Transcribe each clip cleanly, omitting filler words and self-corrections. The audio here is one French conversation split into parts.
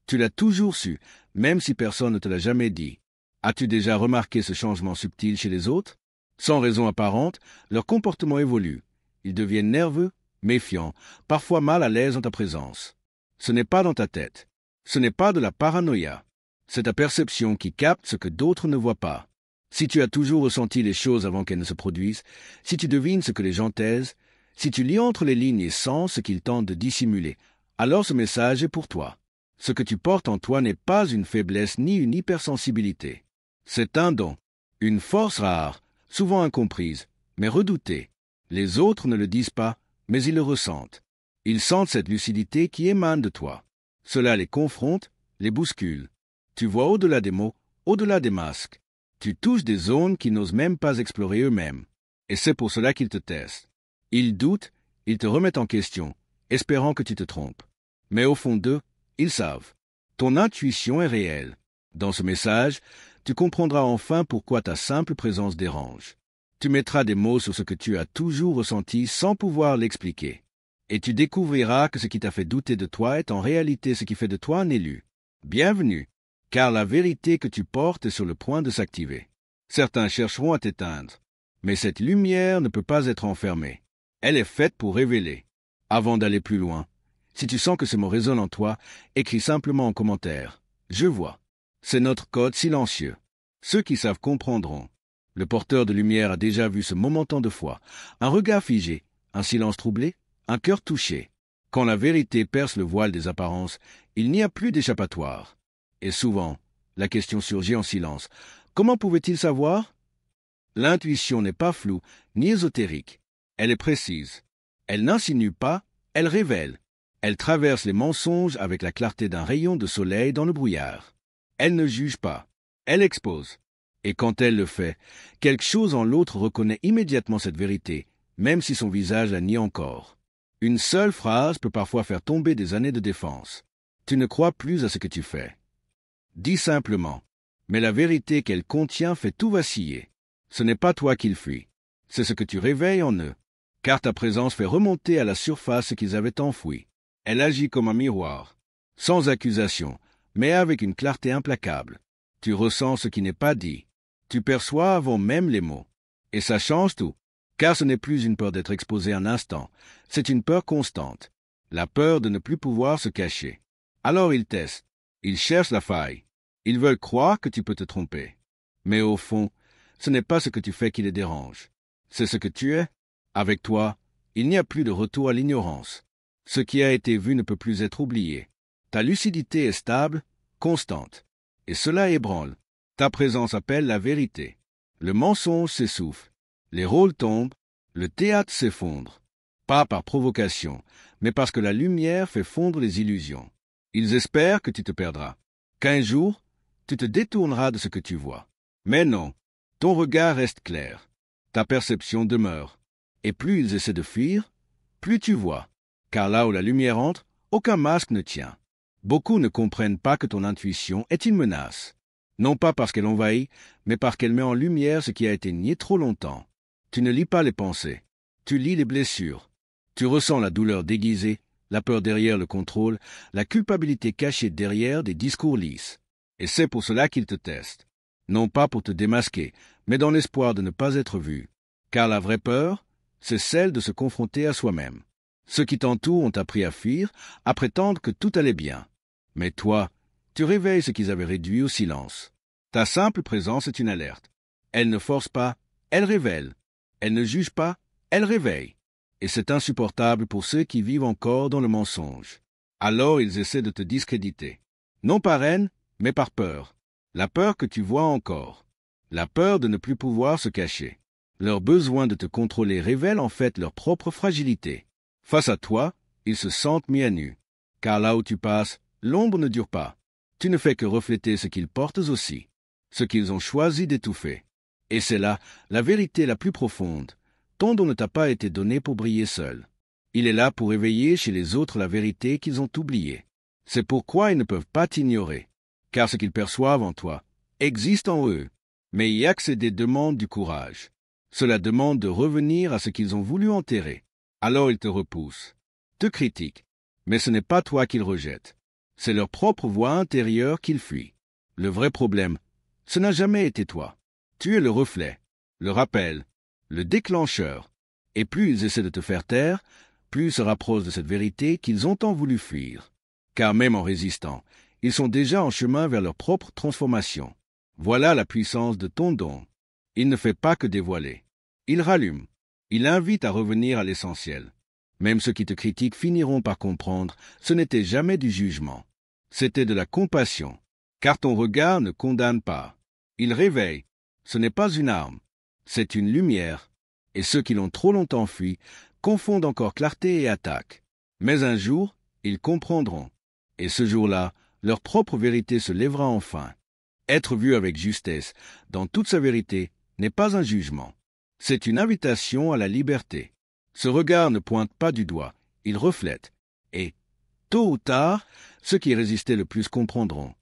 Tu l'as toujours su, même si personne ne te l'a jamais dit. As-tu déjà remarqué ce changement subtil chez les autres? Sans raison apparente, leur comportement évolue. Ils deviennent nerveux, méfiants, parfois mal à l'aise en ta présence. Ce n'est pas dans ta tête. Ce n'est pas de la paranoïa. C'est ta perception qui capte ce que d'autres ne voient pas. Si tu as toujours ressenti les choses avant qu'elles ne se produisent, si tu devines ce que les gens taisent, si tu lis entre les lignes et sens ce qu'ils tentent de dissimuler, alors ce message est pour toi. Ce que tu portes en toi n'est pas une faiblesse ni une hypersensibilité. C'est un don, une force rare, souvent incomprise, mais redoutée. Les autres ne le disent pas, mais ils le ressentent. Ils sentent cette lucidité qui émane de toi. Cela les confronte, les bouscule. Tu vois au-delà des mots, au-delà des masques. Tu touches des zones qu'ils n'osent même pas explorer eux-mêmes. Et c'est pour cela qu'ils te testent. Ils doutent, ils te remettent en question, espérant que tu te trompes. Mais au fond d'eux, ils savent. Ton intuition est réelle. Dans ce message, tu comprendras enfin pourquoi ta simple présence dérange. Tu mettras des mots sur ce que tu as toujours ressenti sans pouvoir l'expliquer. Et tu découvriras que ce qui t'a fait douter de toi est en réalité ce qui fait de toi un élu. Bienvenue, car la vérité que tu portes est sur le point de s'activer. Certains chercheront à t'éteindre, mais cette lumière ne peut pas être enfermée. Elle est faite pour révéler. Avant d'aller plus loin, si tu sens que ces mots résonnent en toi, écris simplement en commentaire « Je vois ». C'est notre code silencieux. Ceux qui savent comprendront. Le porteur de lumière a déjà vu ce moment tant de fois. Un regard figé, un silence troublé, un cœur touché. Quand la vérité perce le voile des apparences, il n'y a plus d'échappatoire. Et souvent, la question surgit en silence. Comment pouvait-il savoir? L'intuition n'est pas floue, ni ésotérique. Elle est précise. Elle n'insinue pas, elle révèle. Elle traverse les mensonges avec la clarté d'un rayon de soleil dans le brouillard. Elle ne juge pas, elle expose. Et quand elle le fait, quelque chose en l'autre reconnaît immédiatement cette vérité, même si son visage la nie encore. Une seule phrase peut parfois faire tomber des années de défense. Tu ne crois plus à ce que tu fais. Dis simplement, mais la vérité qu'elle contient fait tout vaciller. Ce n'est pas toi qu'ils fuient, c'est ce que tu réveilles en eux, car ta présence fait remonter à la surface ce qu'ils avaient enfoui. Elle agit comme un miroir, sans accusation, mais avec une clarté implacable. Tu ressens ce qui n'est pas dit. Tu perçois avant même les mots. Et ça change tout, car ce n'est plus une peur d'être exposé un instant, c'est une peur constante, la peur de ne plus pouvoir se cacher. Alors ils testent, ils cherchent la faille, ils veulent croire que tu peux te tromper. Mais au fond, ce n'est pas ce que tu fais qui les dérange, c'est ce que tu es. Avec toi, il n'y a plus de retour à l'ignorance. Ce qui a été vu ne peut plus être oublié. Ta lucidité est stable, constante, et cela ébranle. Ta présence appelle la vérité. Le mensonge s'essouffle, les rôles tombent, le théâtre s'effondre. Pas par provocation, mais parce que la lumière fait fondre les illusions. Ils espèrent que tu te perdras, qu'un jour, tu te détourneras de ce que tu vois. Mais non, ton regard reste clair, ta perception demeure. Et plus ils essaient de fuir, plus tu vois. Car là où la lumière entre, aucun masque ne tient. Beaucoup ne comprennent pas que ton intuition est une menace. Non pas parce qu'elle envahit, mais parce qu'elle met en lumière ce qui a été nié trop longtemps. Tu ne lis pas les pensées, tu lis les blessures. Tu ressens la douleur déguisée, la peur derrière le contrôle, la culpabilité cachée derrière des discours lisses. Et c'est pour cela qu'ils te testent. Non pas pour te démasquer, mais dans l'espoir de ne pas être vu. Car la vraie peur, c'est celle de se confronter à soi-même. Ceux qui t'entourent ont appris à fuir, à prétendre que tout allait bien. Mais toi, tu réveilles ce qu'ils avaient réduit au silence. Ta simple présence est une alerte. Elle ne force pas, elle révèle. Elle ne juge pas, elle réveille. Et c'est insupportable pour ceux qui vivent encore dans le mensonge. Alors ils essaient de te discréditer. Non par haine, mais par peur. La peur que tu vois encore. La peur de ne plus pouvoir se cacher. Leur besoin de te contrôler révèle en fait leur propre fragilité. Face à toi, ils se sentent mis à nu. Car là où tu passes, l'ombre ne dure pas. Tu ne fais que refléter ce qu'ils portent aussi, ce qu'ils ont choisi d'étouffer. Et c'est là la vérité la plus profonde. Ton don ne t'a pas été donné pour briller seul. Il est là pour éveiller chez les autres la vérité qu'ils ont oubliée. C'est pourquoi ils ne peuvent pas t'ignorer. Car ce qu'ils perçoivent en toi existe en eux. Mais y accéder demande du courage. Cela demande de revenir à ce qu'ils ont voulu enterrer. Alors ils te repoussent, te critiquent, mais ce n'est pas toi qu'ils rejettent. C'est leur propre voix intérieure qu'ils fuient. Le vrai problème, ce n'a jamais été toi. Tu es le reflet, le rappel, le déclencheur. Et plus ils essaient de te faire taire, plus ils se rapprochent de cette vérité qu'ils ont tant voulu fuir. Car même en résistant, ils sont déjà en chemin vers leur propre transformation. Voilà la puissance de ton don. Il ne fait pas que dévoiler. Il rallume. Il invite à revenir à l'essentiel. Même ceux qui te critiquent finiront par comprendre, ce n'était jamais du jugement. C'était de la compassion. Car ton regard ne condamne pas. Il réveille. Ce n'est pas une arme. C'est une lumière. Et ceux qui l'ont trop longtemps fui confondent encore clarté et attaque. Mais un jour, ils comprendront. Et ce jour-là, leur propre vérité se lèvera enfin. Être vu avec justesse, dans toute sa vérité, n'est pas un jugement. C'est une invitation à la liberté. Ce regard ne pointe pas du doigt, il reflète. Et, tôt ou tard, ceux qui résistaient le plus comprendront.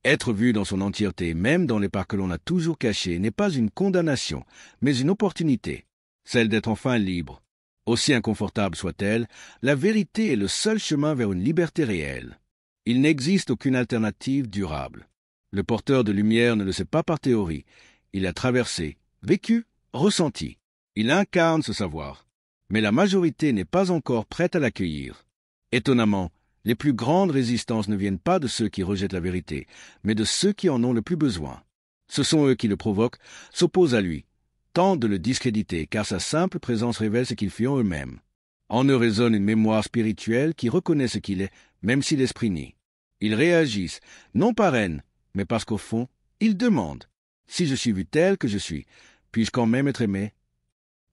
Être vu dans son entièreté, même dans les parts que l'on a toujours cachées, n'est pas une condamnation, mais une opportunité, celle d'être enfin libre. Aussi inconfortable soit-elle, la vérité est le seul chemin vers une liberté réelle. Il n'existe aucune alternative durable. Le porteur de lumière ne le sait pas par théorie. Il a traversé, vécu, ressenti. Il incarne ce savoir. Mais la majorité n'est pas encore prête à l'accueillir. Étonnamment, les plus grandes résistances ne viennent pas de ceux qui rejettent la vérité, mais de ceux qui en ont le plus besoin. Ce sont eux qui le provoquent, s'opposent à lui, tentent de le discréditer, car sa simple présence révèle ce qu'ils fuient eux-mêmes. En eux résonne une mémoire spirituelle qui reconnaît ce qu'il est, même si l'esprit nie. Ils réagissent, non par haine, mais parce qu'au fond, ils demandent. Si je suis vu tel que je suis, puis-je quand même être aimé?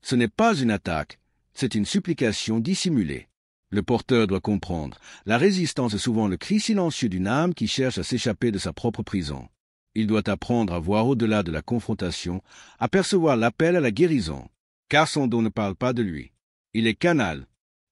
Ce n'est pas une attaque, c'est une supplication dissimulée. Le porteur doit comprendre. La résistance est souvent le cri silencieux d'une âme qui cherche à s'échapper de sa propre prison. Il doit apprendre à voir au-delà de la confrontation, à percevoir l'appel à la guérison. Car son don ne parle pas de lui. Il est canal.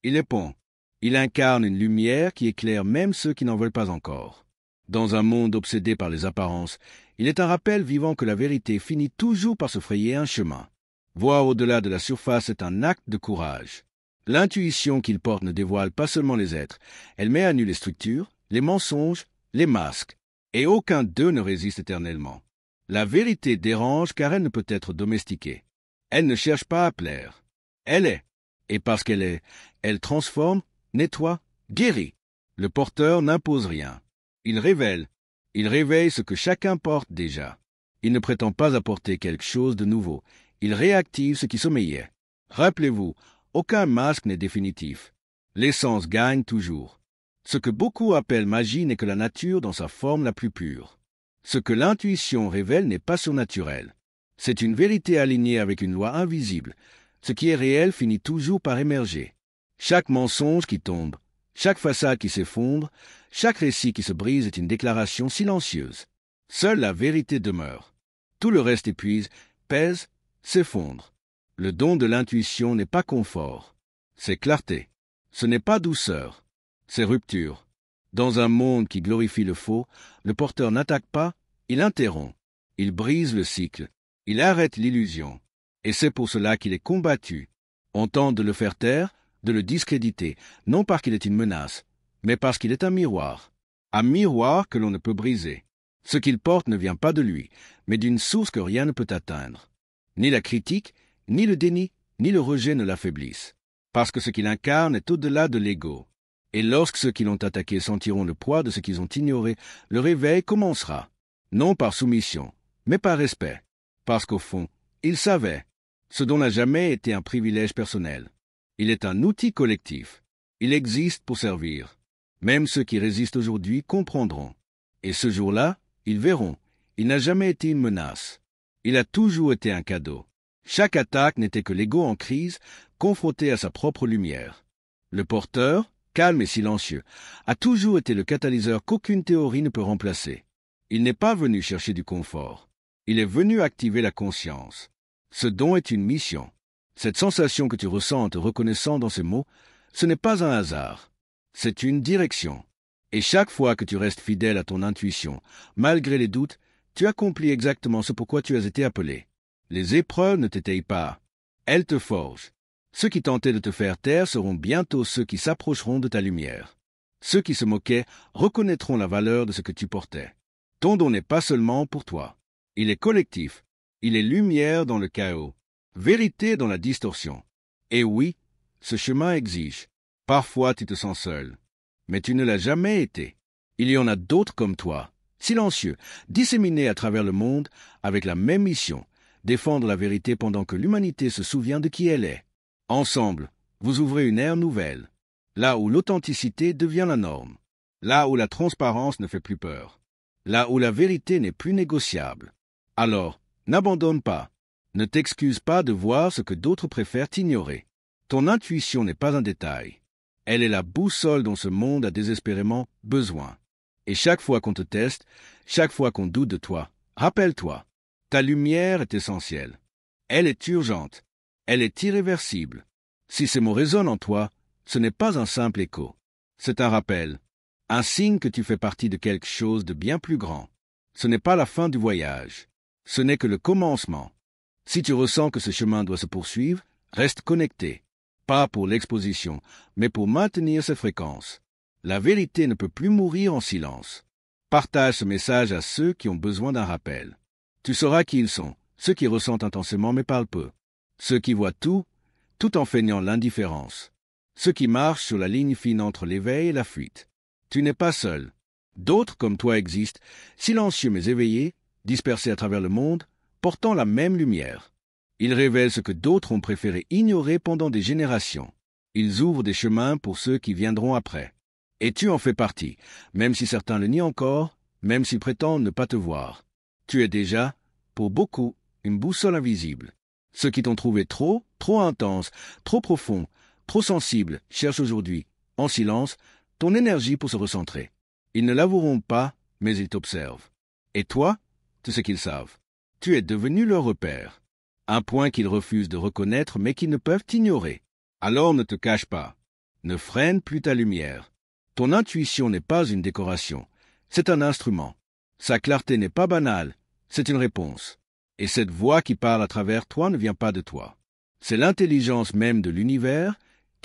Il est pont. Il incarne une lumière qui éclaire même ceux qui n'en veulent pas encore. Dans un monde obsédé par les apparences, il est un rappel vivant que la vérité finit toujours par se frayer un chemin. Voir au-delà de la surface est un acte de courage. L'intuition qu'il porte ne dévoile pas seulement les êtres, elle met à nu les structures, les mensonges, les masques, et aucun d'eux ne résiste éternellement. La vérité dérange car elle ne peut être domestiquée. Elle ne cherche pas à plaire. Elle est, et parce qu'elle est, elle transforme, nettoie, guérit. Le porteur n'impose rien. Il réveille ce que chacun porte déjà. Il ne prétend pas apporter quelque chose de nouveau. Il réactive ce qui sommeillait. Rappelez-vous, aucun masque n'est définitif. L'essence gagne toujours. Ce que beaucoup appellent magie n'est que la nature dans sa forme la plus pure. Ce que l'intuition révèle n'est pas surnaturel. C'est une vérité alignée avec une loi invisible. Ce qui est réel finit toujours par émerger. Chaque mensonge qui tombe, chaque façade qui s'effondre, chaque récit qui se brise est une déclaration silencieuse. Seule la vérité demeure. Tout le reste épuise, pèse, s'effondre. Le don de l'intuition n'est pas confort, c'est clarté. Ce n'est pas douceur, c'est rupture. Dans un monde qui glorifie le faux, le porteur n'attaque pas, il interrompt. Il brise le cycle, il arrête l'illusion. Et c'est pour cela qu'il est combattu. On tente de le faire taire, de le discréditer, non parce qu'il est une menace, mais parce qu'il est un miroir que l'on ne peut briser. Ce qu'il porte ne vient pas de lui, mais d'une source que rien ne peut atteindre. Ni la critique, ni le déni, ni le rejet ne l'affaiblissent, parce que ce qu'il incarne est au-delà de l'ego. Et lorsque ceux qui l'ont attaqué sentiront le poids de ce qu'ils ont ignoré, le réveil commencera, non par soumission, mais par respect, parce qu'au fond, ils savaient, ce dont n'a jamais été un privilège personnel. Il est un outil collectif. Il existe pour servir. Même ceux qui résistent aujourd'hui comprendront. Et ce jour-là, ils verront, il n'a jamais été une menace. Il a toujours été un cadeau. Chaque attaque n'était que l'ego en crise, confronté à sa propre lumière. Le porteur, calme et silencieux, a toujours été le catalyseur qu'aucune théorie ne peut remplacer. Il n'est pas venu chercher du confort. Il est venu activer la conscience. Ce don est une mission. Cette sensation que tu ressens en te reconnaissant dans ces mots, ce n'est pas un hasard. C'est une direction. Et chaque fois que tu restes fidèle à ton intuition, malgré les doutes, tu accomplis exactement ce pourquoi tu as été appelé. Les épreuves ne t'étayent pas. Elles te forgent. Ceux qui tentaient de te faire taire seront bientôt ceux qui s'approcheront de ta lumière. Ceux qui se moquaient reconnaîtront la valeur de ce que tu portais. Ton don n'est pas seulement pour toi. Il est collectif. Il est lumière dans le chaos, vérité dans la distorsion. Et oui, ce chemin exige. Parfois tu te sens seul. Mais tu ne l'as jamais été. Il y en a d'autres comme toi, silencieux, disséminés à travers le monde avec la même mission, défendre la vérité pendant que l'humanité se souvient de qui elle est. Ensemble, vous ouvrez une ère nouvelle, là où l'authenticité devient la norme, là où la transparence ne fait plus peur, là où la vérité n'est plus négociable. Alors, n'abandonne pas, ne t'excuse pas de voir ce que d'autres préfèrent ignorer. Ton intuition n'est pas un détail. Elle est la boussole dont ce monde a désespérément besoin. Et chaque fois qu'on te teste, chaque fois qu'on doute de toi, rappelle-toi, ta lumière est essentielle. Elle est urgente. Elle est irréversible. Si ces mots résonnent en toi, ce n'est pas un simple écho. C'est un rappel, un signe que tu fais partie de quelque chose de bien plus grand. Ce n'est pas la fin du voyage. Ce n'est que le commencement. Si tu ressens que ce chemin doit se poursuivre, reste connecté. Pas pour l'exposition, mais pour maintenir cette fréquence. La vérité ne peut plus mourir en silence. Partage ce message à ceux qui ont besoin d'un rappel. Tu sauras qui ils sont, ceux qui ressentent intensément mais parlent peu. Ceux qui voient tout en feignant l'indifférence. Ceux qui marchent sur la ligne fine entre l'éveil et la fuite. Tu n'es pas seul. D'autres comme toi existent, silencieux mais éveillés, dispersés à travers le monde, portant la même lumière. Ils révèlent ce que d'autres ont préféré ignorer pendant des générations. Ils ouvrent des chemins pour ceux qui viendront après. Et tu en fais partie, même si certains le nient encore, même s'ils prétendent ne pas te voir. Tu es déjà, pour beaucoup, une boussole invisible. Ceux qui t'ont trouvé trop intense, trop profond, trop sensible, cherchent aujourd'hui, en silence, ton énergie pour se recentrer. Ils ne l'avoueront pas, mais ils t'observent. Et toi, tu sais qu'ils savent. Tu es devenu leur repère. Un point qu'ils refusent de reconnaître mais qu'ils ne peuvent ignorer. Alors ne te cache pas. Ne freine plus ta lumière. Ton intuition n'est pas une décoration. C'est un instrument. Sa clarté n'est pas banale. C'est une réponse. Et cette voix qui parle à travers toi ne vient pas de toi. C'est l'intelligence même de l'univers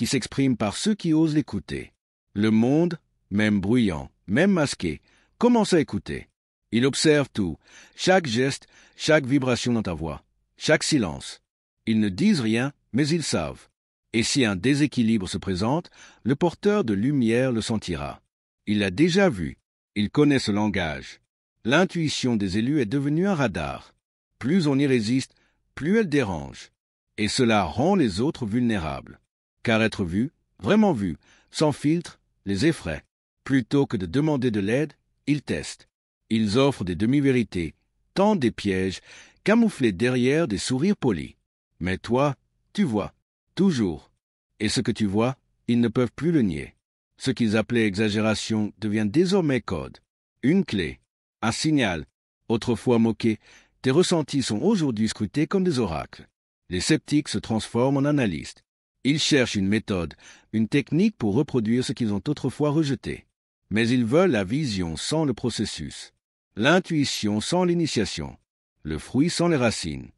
qui s'exprime par ceux qui osent l'écouter. Le monde, même bruyant, même masqué, commence à écouter. Il observe tout, chaque geste, chaque vibration dans ta voix, chaque silence. Ils ne disent rien, mais ils savent. Et si un déséquilibre se présente, le porteur de lumière le sentira. Il l'a déjà vu. Il connaît ce langage. L'intuition des élus est devenue un radar. Plus on y résiste, plus elle dérange. Et cela rend les autres vulnérables. Car être vu, vraiment vu, sans filtre, les effraie. Plutôt que de demander de l'aide, ils testent. Ils offrent des demi-vérités, tendent des pièges, camouflés derrière des sourires polis. Mais toi, tu vois, toujours. Et ce que tu vois, ils ne peuvent plus le nier. Ce qu'ils appelaient exagération devient désormais code. Une clé, un signal. Autrefois moqué, tes ressentis sont aujourd'hui scrutés comme des oracles. Les sceptiques se transforment en analystes. Ils cherchent une méthode, une technique pour reproduire ce qu'ils ont autrefois rejeté. Mais ils veulent la vision sans le processus, l'intuition sans l'initiation, le fruit sans les racines.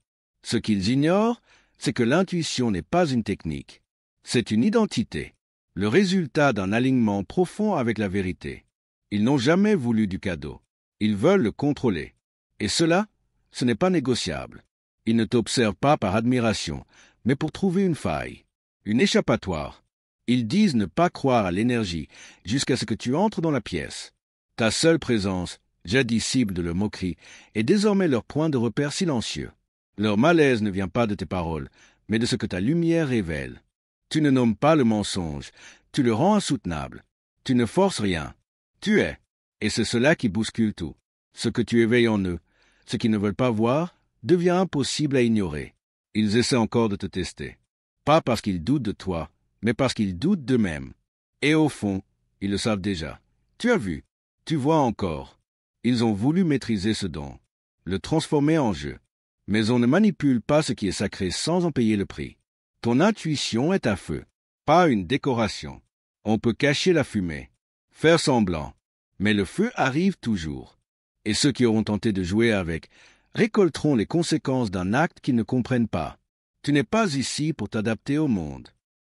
Ce qu'ils ignorent, c'est que l'intuition n'est pas une technique. C'est une identité, le résultat d'un alignement profond avec la vérité. Ils n'ont jamais voulu du cadeau. Ils veulent le contrôler. Et cela, ce n'est pas négociable. Ils ne t'observent pas par admiration, mais pour trouver une faille, une échappatoire. Ils disent ne pas croire à l'énergie jusqu'à ce que tu entres dans la pièce. Ta seule présence, jadis cible de leur moquerie, est désormais leur point de repère silencieux. Leur malaise ne vient pas de tes paroles, mais de ce que ta lumière révèle. Tu ne nommes pas le mensonge, tu le rends insoutenable. Tu ne forces rien. Tu es. Et c'est cela qui bouscule tout. Ce que tu éveilles en eux, ce qu'ils ne veulent pas voir, devient impossible à ignorer. Ils essaient encore de te tester. Pas parce qu'ils doutent de toi, mais parce qu'ils doutent d'eux-mêmes. Et au fond, ils le savent déjà. Tu as vu, tu vois encore. Ils ont voulu maîtriser ce don, le transformer en jeu. Mais on ne manipule pas ce qui est sacré sans en payer le prix. Ton intuition est un feu, pas une décoration. On peut cacher la fumée, faire semblant, mais le feu arrive toujours. Et ceux qui auront tenté de jouer avec récolteront les conséquences d'un acte qu'ils ne comprennent pas. Tu n'es pas ici pour t'adapter au monde.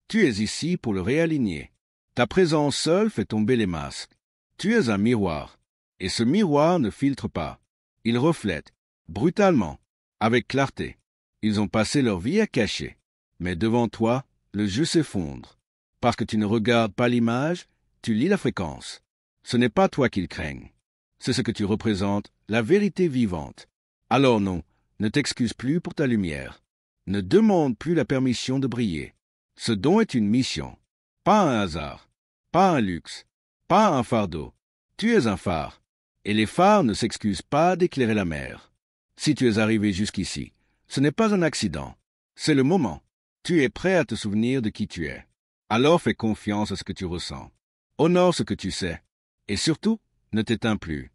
Tu es ici pour le réaligner. Ta présence seule fait tomber les masques. Tu es un miroir, et ce miroir ne filtre pas. Il reflète, brutalement, avec clarté. Ils ont passé leur vie à cacher, mais devant toi, le jeu s'effondre. Parce que tu ne regardes pas l'image, tu lis la fréquence. Ce n'est pas toi qu'ils craignent. C'est ce que tu représentes, la vérité vivante. Alors non, ne t'excuse plus pour ta lumière. Ne demande plus la permission de briller. Ce don est une mission, pas un hasard, pas un luxe, pas un fardeau. Tu es un phare, et les phares ne s'excusent pas d'éclairer la mer. Si tu es arrivé jusqu'ici, ce n'est pas un accident, c'est le moment. Tu es prêt à te souvenir de qui tu es. Alors fais confiance à ce que tu ressens. Honore ce que tu sais, et surtout, ne t'éteins plus.